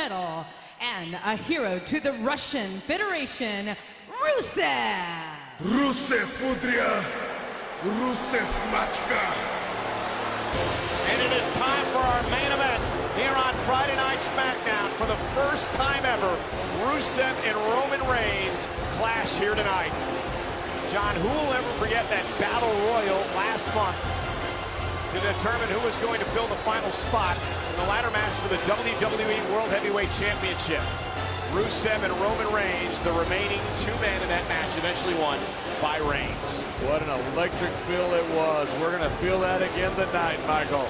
medal, and a hero to the Russian Federation, Rusev. Rusev Pudria, Rusev Machka. And it is time for our main event here on Friday Night SmackDown. For the first time ever, Rusev and Roman Reigns clash here tonight. John, who will ever forget that battle royal last month to determine who was going to fill the final spot in the ladder match for the WWE World Heavyweight Championship? Rusev and Roman Reigns, the remaining two men in that match, eventually won by Reigns. What an electric feel it was. We're going to feel that again tonight, Michael.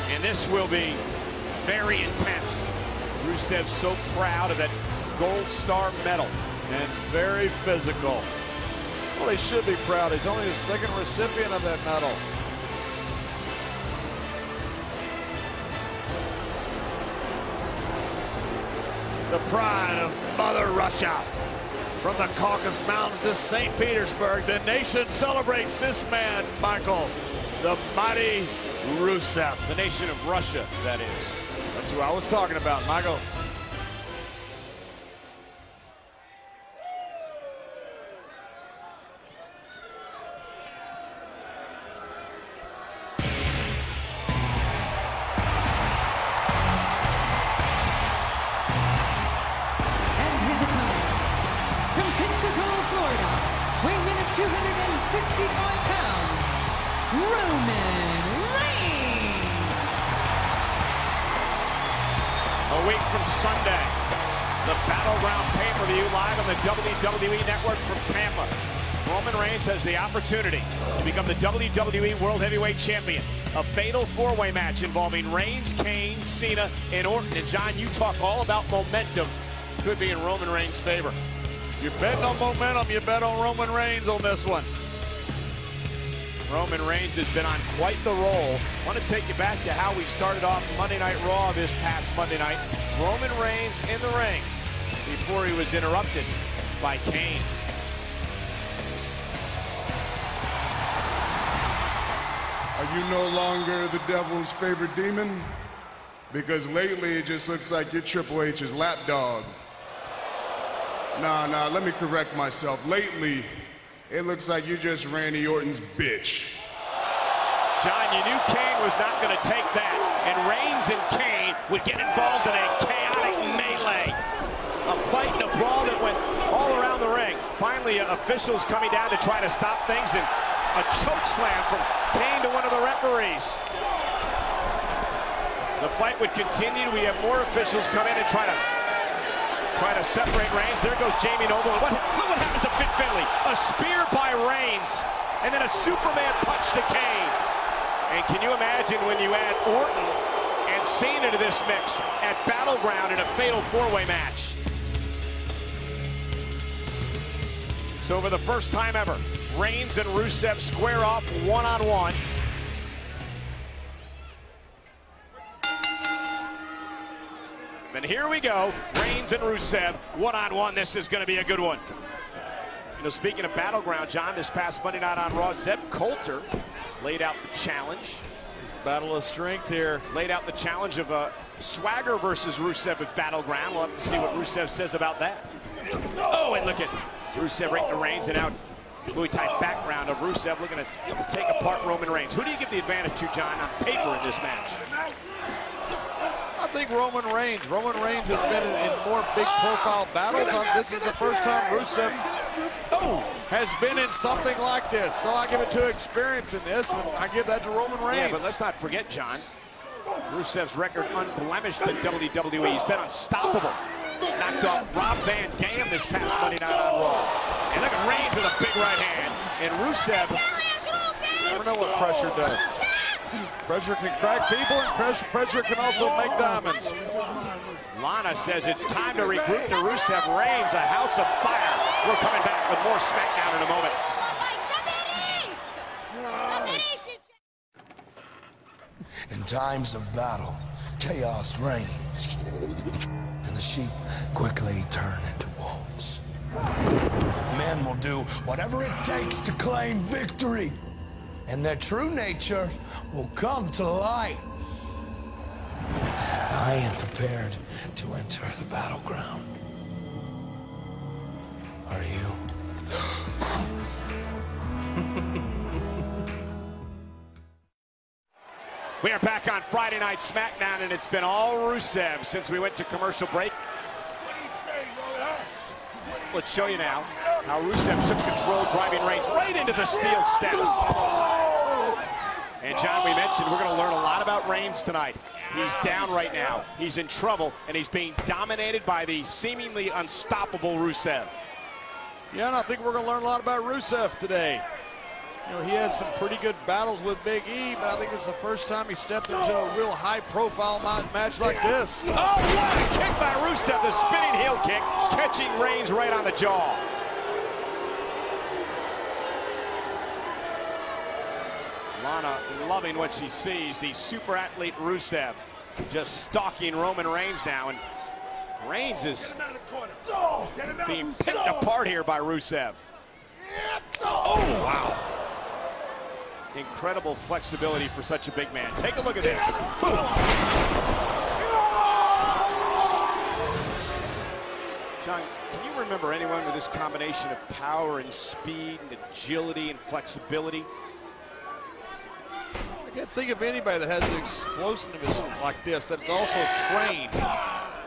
And this will be very intense. Rusev's so proud of that Gold Star medal. And very physical. Well, he should be proud. He's only the second recipient of that medal. The pride of Mother Russia. From the Caucasus Mountains to St. Petersburg, the nation celebrates this man, Michael, the mighty Rusev. The nation of Russia, that is. That's who I was talking about, Michael. Weighing in at 265 pounds, Roman Reigns. A week from Sunday, the Battleground pay-per-view live on the WWE Network from Tampa. Roman Reigns has the opportunity to become the WWE World Heavyweight Champion. A fatal four-way match involving Reigns, Kane, Cena, and Orton. And John, you talk all about momentum. Could be in Roman Reigns' favor. You're betting on momentum, you bet on Roman Reigns on this one. Roman Reigns has been on quite the roll. I want to take you back to how we started off Monday Night Raw this past Monday night. Roman Reigns in the ring before he was interrupted by Kane. Are you no longer the devil's favorite demon? Because lately it just looks like you're Triple H's lapdog. Nah, let me correct myself. Lately, it looks like you're just Randy Orton's bitch. John, you knew Kane was not going to take that, and Reigns and Kane would get involved in a chaotic melee. A fight and a brawl that went all around the ring. Finally, officials coming down to try to stop things, and a choke slam from Kane to one of the referees. The fight would continue. We have more officials come in and try to separate Reigns. There goes Jamie Noble. And look what happens to Fit Finlay. A spear by Reigns, and then a Superman punch to Kane. And can you imagine when you add Orton and Cena to this mix at Battleground in a fatal four-way match? So for the first time ever, Reigns and Rusev square off one-on-one. And here we go, Reigns and Rusev, one-on-one. This is going to be a good one. You know, speaking of Battleground, John, this past Monday night on Raw, Zeb Coulter laid out the challenge. Battle of strength here. Laid out the challenge of Swagger versus Rusev at Battleground. We'll have to see what Rusev says about that. Oh, and look at Rusev right to Reigns, and out Muay Thai background of Rusev looking to take apart Roman Reigns. Who do you give the advantage to, John, on paper in this match? I think Roman Reigns. Roman Reigns has been in more big profile battles. This is the first time Rusev has been in something like this. So I give it to experience in this, and I give that to Roman Reigns. Yeah, but let's not forget, John, Rusev's record unblemished in WWE. He's been unstoppable. Knocked off Rob Van Dam this past Monday night on Raw. And look at Reigns with a big right hand. And Rusev, you never know what pressure does. Pressure can crack people, and pressure can also make diamonds. Lana says it's time to regroup to Rusev. Reigns, a house of fire. We're coming back with more SmackDown in a moment. In times of battle, chaos reigns, and the sheep quickly turn into wolves. Men will do whatever it takes to claim victory, and their true nature will come to light. I am prepared to enter the battleground. Are you? We are back on Friday Night SmackDown, and it's been all Rusev since we went to commercial break. Let's show you now how Rusev took control, driving Reigns right into the steel steps. And John, we mentioned we're going to learn a lot about Reigns tonight. He's down right now. He's in trouble, and he's being dominated by the seemingly unstoppable Rusev. Yeah, and I think we're going to learn a lot about Rusev today. You know, he had some pretty good battles with Big E, but I think it's the first time he stepped into a real high-profile match like this. Oh, what a kick by Rusev, the spinning heel kick, catching Reigns right on the jaw. Lana loving what she sees, the super athlete Rusev just stalking Roman Reigns now, and Reigns is being picked apart here by Rusev. Oh, wow. Incredible flexibility for such a big man. Take a look at this. John, can you remember anyone with this combination of power and speed and agility and flexibility? I can't think of anybody that has the explosiveness like this, that it's also trained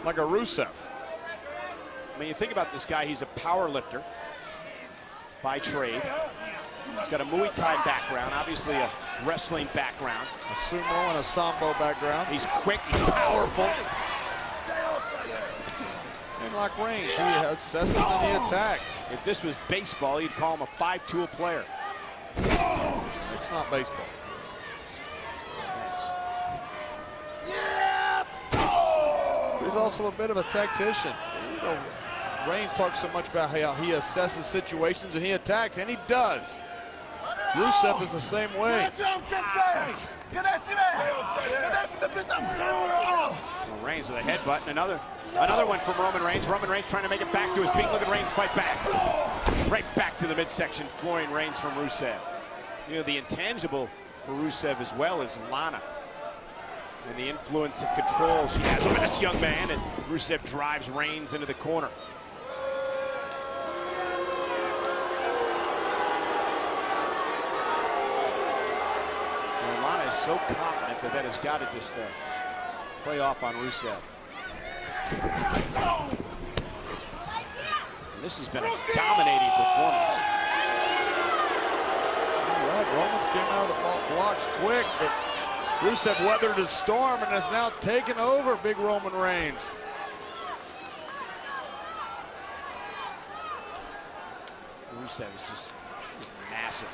like a Rusev. I mean, you think about this guy, he's a power lifter by trade. He's got a Muay Thai background, obviously a wrestling background. A sumo and a sambo background. He's quick, he's powerful. And like Reigns, he assesses and he attacks. If this was baseball, you'd call him a 5-tool player. It's not baseball. He's also a bit of a tactician. You know, Reigns talks so much about how he assesses situations and he attacks, and he does. Rusev is the same way. Well, Reigns with a headbutt, and another one from Roman Reigns. Roman Reigns trying to make it back to his feet. Look at Reigns fight back. Right back to the midsection, flooring Reigns from Rusev. You know, the intangible for Rusev as well is Lana. And the influence and control she has over this young man, and Rusev drives Reigns into the corner. And Lana is so confident that has got to just play off on Rusev. And this has been a dominating performance. All right, Romans came out of the blocks quick, but Rusev weathered the storm and has now taken over big Roman Reigns. Rusev is just massive.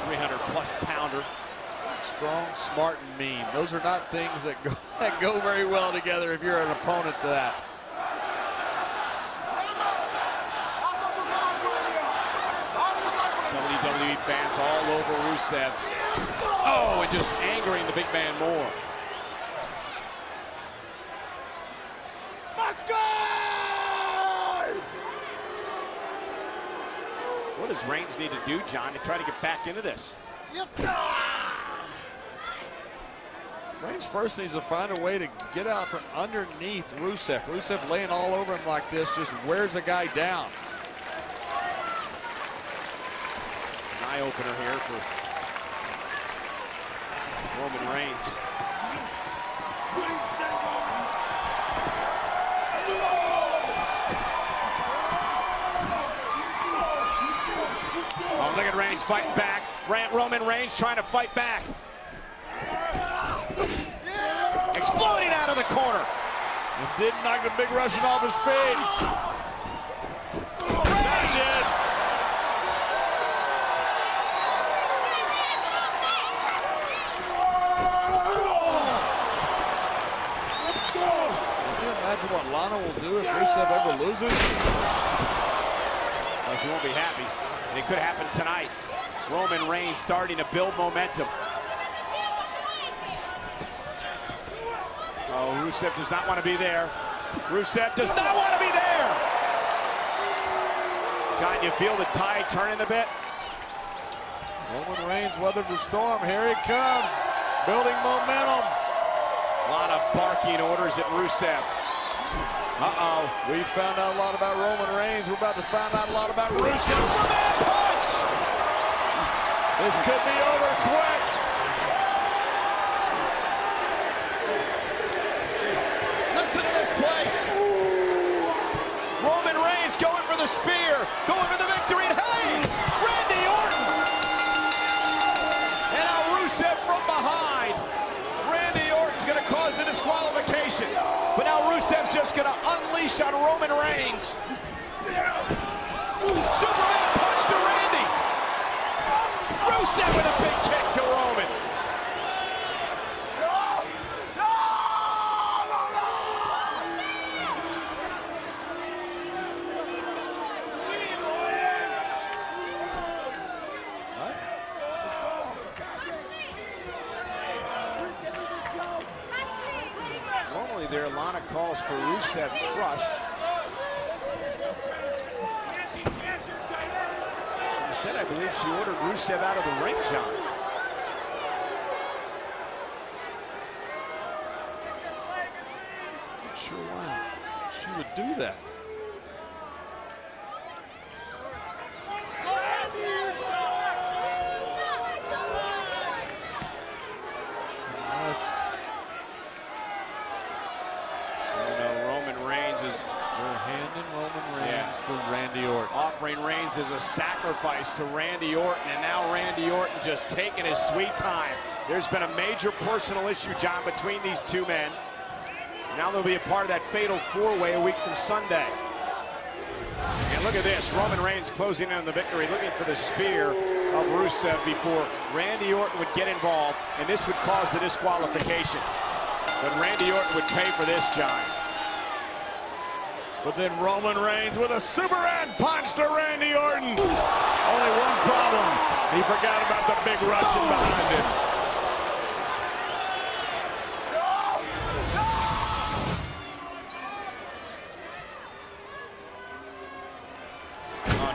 300-plus pounder. Strong, smart, and mean. Those are not things that go very well together if you're an opponent to that. WWE fans all over Rusev. Oh, and just angering the big man more. Let's go! What does Reigns need to do, John, to try to get back into this? Reigns first needs to find a way to get out from underneath Rusev. Rusev laying all over him like this just wears a guy down. Eye opener here for Roman Reigns. Oh, look at Reigns fighting back. Roman Reigns trying to fight back. Exploding out of the corner. It didn't knock the big Russian off his feet. That did. Can you imagine what Lana will do if Rusev ever loses? Well, she won't be happy. And it could happen tonight. Roman Reigns starting to build momentum. Oh, Rusev does not want to be there. Rusev does not want to be there. John, you feel the tide turning a bit? Roman Reigns weathered the storm. Here he comes, building momentum. A lot of barking orders at Rusev. Uh-oh. We found out a lot about Roman Reigns. We're about to find out a lot about Rusev. Superman punch! This could be over quick. Listen to this place. Roman Reigns going for the spear, going for the victory, and hey, Randy Orton. And now Rusev from behind. Randy Orton's going to cause the disqualification. But now Rusev's just going to unleash on Roman Reigns. Superman punch to Randy. Rusev with a big kick to Roman. Normally there are a lot of calls for Rusev crush. Instead, I believe she ordered Rusev out of the ring, John. Not sure why she would do that. To Randy Orton. Offering Reigns as a sacrifice to Randy Orton, and now Randy Orton just taking his sweet time. There's been a major personal issue, John, between these two men. Now they'll be a part of that fatal four-way a week from Sunday. And look at this, Roman Reigns closing in on the victory, looking for the spear of Rusev before Randy Orton would get involved, and this would cause the disqualification. But Randy Orton would pay for this, John. But then Roman Reigns with a Superman punch to Randy Orton. Only one problem. He forgot about the big Russian behind him. Oh,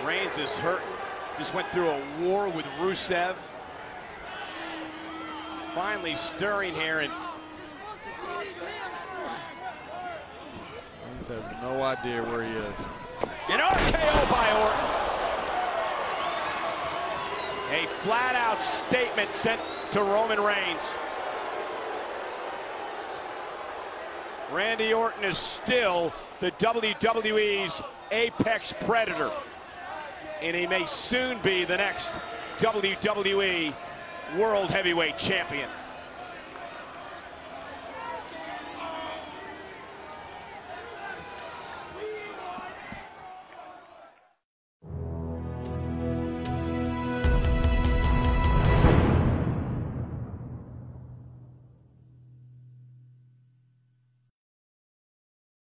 no. Reigns is hurting. Just went through a war with Rusev. Finally stirring here, and Reigns has no idea where he is. An RKO by Orton. A flat-out statement sent to Roman Reigns. Randy Orton is still the WWE's apex predator, and he may soon be the next WWE World Heavyweight Champion.